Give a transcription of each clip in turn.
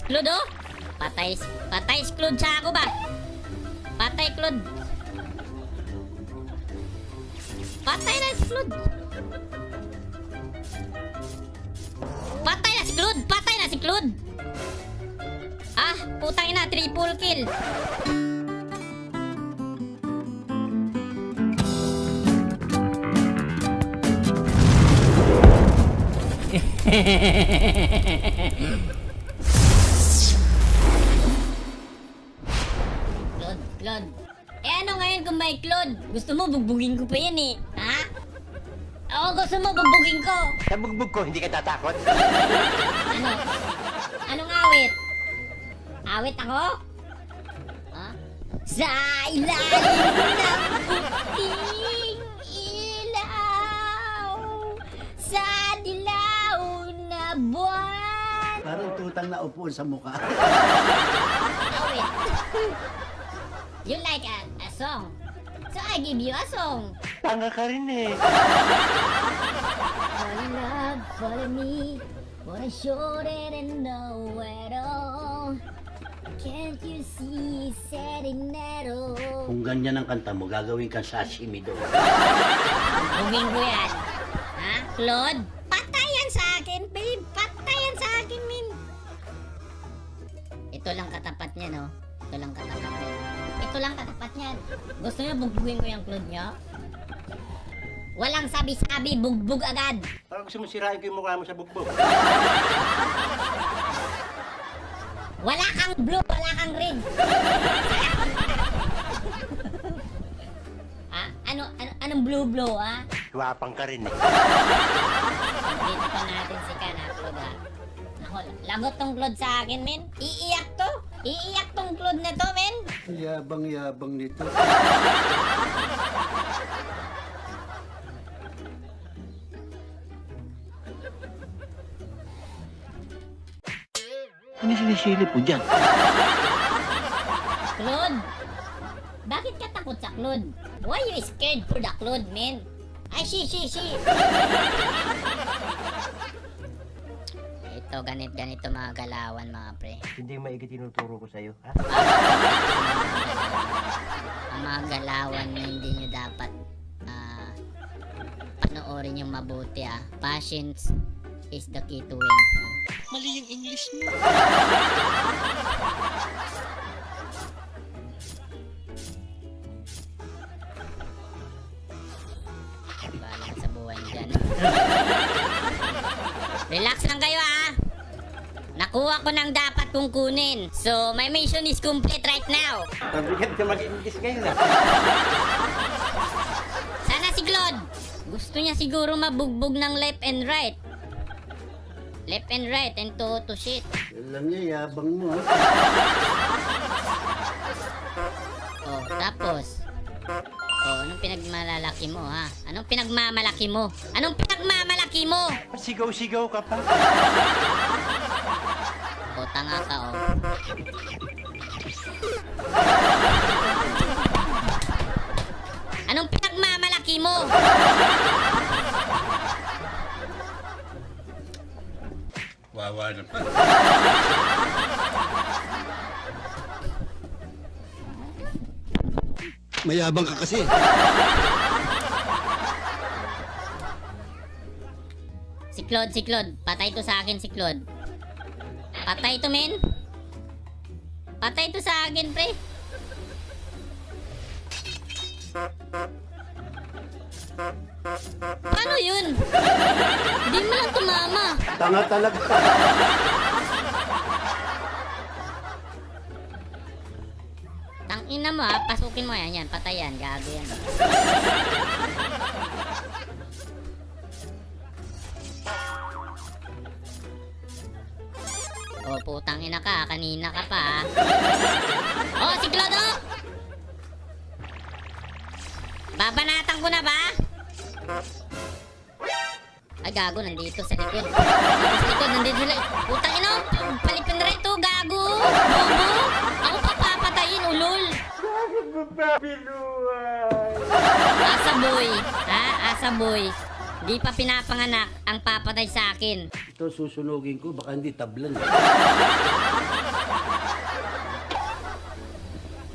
Claude, oh. Patay si Claude sa ako ba? Patay, Claude. Patay na si Claude. Patay na si Claude. Patay na si Claude. Ah, putang ina, triple kill. Claude. Eh ano ngayon kung may Claude? Gusto mo bugbugin ko pa yan eh. Ha? Oo, gusto mo bugbugin ko. Sa bugbog ko, hindi ka tatakot. Ano? Anong awit? Awit ako? Ha? Sa ilalim ng puting ilaw, sa dilaw na buwan. Parang tutang na upuan sa mukha. Awit. You like a song, so I give you a song. Tanga ka rin eh. Fall in love, follow me, but I sure didn't know at all. Can't you see, setting that all? Kung ganyan ang kanta mo, gagawin kang sashimi doon. Bugin ko yan. Ha? Claude? Patayan sa akin, babe. Patayan sa akin, min. Ito lang katapat niya, no? Ito lang katapat niya. Ito lang katapat niyan. Gusto niyo bugbugin ko yung Claude niyo? Walang sabi-sabi, bugbog agad. Parang gusto mo sirain ko yung mukha mo sa bugbog. Wala kang blue, wala kang red. Ha? Anong blue, ha? Wapang ka rin eh. Dito pa natin si Kana, Claude, ha? Ako, lagot tong Claude sa akin, men. Iiyak to. Iiyak tong Claude na to, men. Yabang-yabang nito. Ano sinisilip mo dyan? Claude, bakit ka takot sa Claude? Why you scared for the Claude, men? Ay, she. Ito, ganito mga galawan, mga pre. Hindi maigi tinuturo ko sa'yo, ha? Ang mga galawan na hindi nyo dapat panoorin yung mabuti, ah. Patience is the key to win. Mali yung English mo. Bahala sa buhay dyan. Relax lang kayo, ah. Nakuha ko ng dapat kong kunin. So, my mission is complete right now. Mabigat ka mag-English ngayon, ha? Sana si Claude. Gusto niya siguro mabugbog ng left and right. Left and right and to shit. Alam niya, yabang mo. Oh, tapos. Oh, anong pinagmalalaki mo, ha? Anong pinagmamalaki mo? Anong pinagmamalaki mo? Sigaw-sigaw ka pa. Oh, tanga ka, oh. Anong pinagmamalaki mo? Wawa naman. Mayabang ka kasi. Si Claude. Patay to sa akin si Claude. Patay to, men. Patay to sa akin, pre. Paano yun? Hindi mo lang tumama. Tanga talaga. Tangina mo, ha. Pasukin mo yan. Yan, patay yan. Gago yan. Oh, putang ina ka. Kanina ka pa, ha. Oh, si Claude, oh! Babanatan ko na ba? Ay, gago. Nandito sa likod. Nandito sa likod. Putang ina. Palipin na rin to. Gago. Bobo. Ako pa papatayin, ulol. Asa boy. Ha? Asa boy. Di pa pinapanganak ang papatay sa akin. Ito susunugin ko, baka hindi tablan.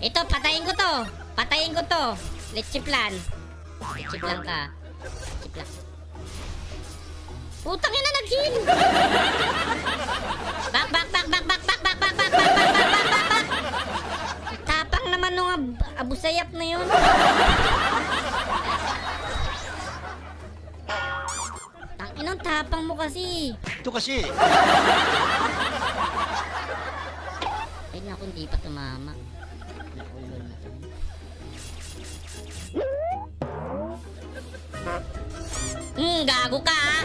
Ito, patayin ko to. Patayin ko to. Let's plan. Let's plan ka. Let's plan. Putang ina, nag-heal. Back. Tapang naman nung abusayap na yun. Tanginang tapang mo kasi. Ito kasi. Ay naku, hindi pa tumama. Gago ka ah.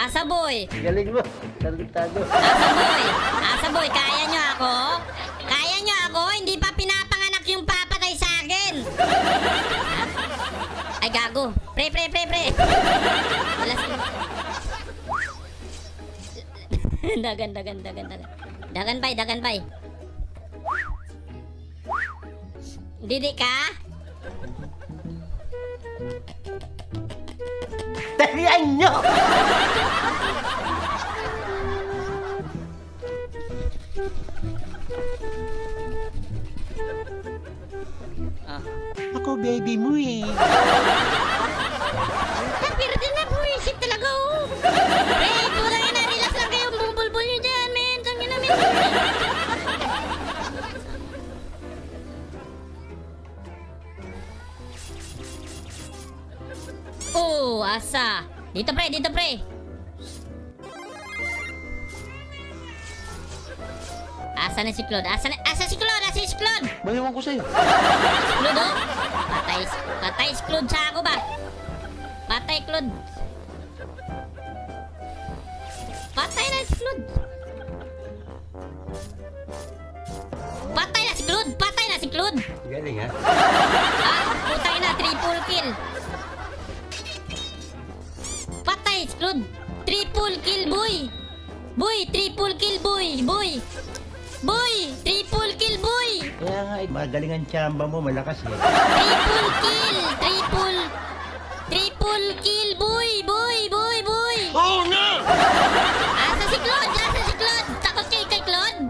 Asa boy. Galing mo. Talentado. Asa boy, kaya nyo ako? Kaya nyo ako? Hindi pa pinapanganak yung papatay sa akin. Ay gago. Pre. Dagan bay. Didi ka? Talian nyo! Ah. Ako baby mo eh. Pero din na buwisit talaga oh. Putang ina, relax lang kayo. Bumubulbul nyo dyan, men. Tangin na, men. Oh, asa. Dito pre. Asa na si Claude? Asa si Claude? Bayawan ko sa'yo. Claude oh? Patay si Claude sa ako ba? Patay Claude. Patay na si Claude. Galing ha? Putang ina, triple kill. Patay si Claude. Triple kill, boy. Triple kill, boy. Triple kill, boy. Kaya nga, magaling ang tsamba mo, malakas eh. Triple kill, boy. Oh no! Asa si Claude? Takot kayo kay Claude?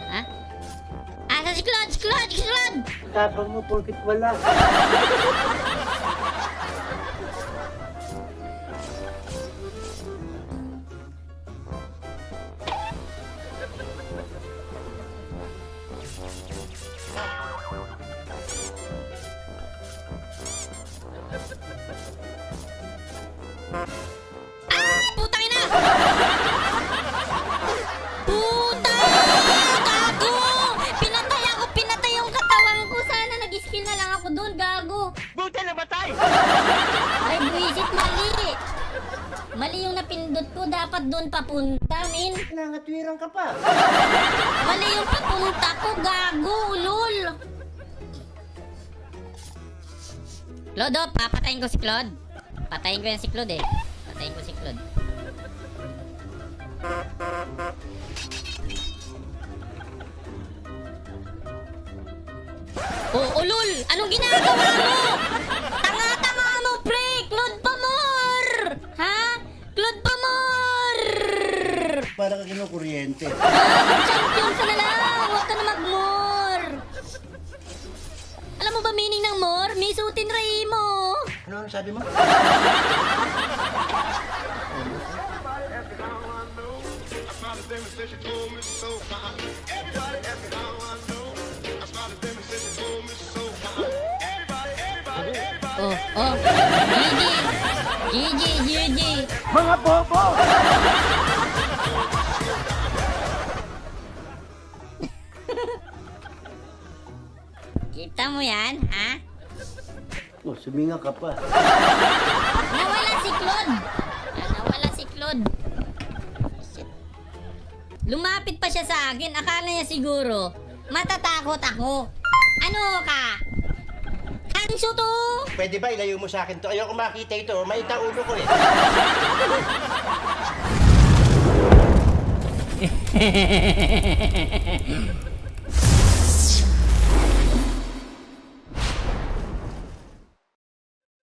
Ha? Asa si Claude? Tapang mo, porkit wala. Putang ina! Gago! Pinatay yung katawan ko. Sana nag-skill na lang ako doon, gago. Buta na batay! Ay, buwisit, mali yung napindot ko. Dapat doon papunta, min. Nangatwirang ka pa. Mali yung papunta ko, gago, lol. Claude, oh, papatayin ko si Claude. Patayin ko yan si Claude eh. Oh, lol! Anong ginagawa mo? Tanga-tanga mo, pre! Claude Pamor! Ha? Claude Pamor! Para ka kinukuryente. Champion ka na lang! Huwag ka na mag-more! Alam mo ba meaning ng more? Misutin ray mo! Ano sabi mo? Oh. GG. Mga bobo! Kita mo yan, ha? Oh, suminga ka pa. Nawala si Claude. Shit. Lumapit pa siya sa akin. Akala niya siguro, matatakot ako. Ano ka? Kanso to? Pwede ba ilayo mo sa akin to? Ayoko makita ito. Maita ulo ko eh.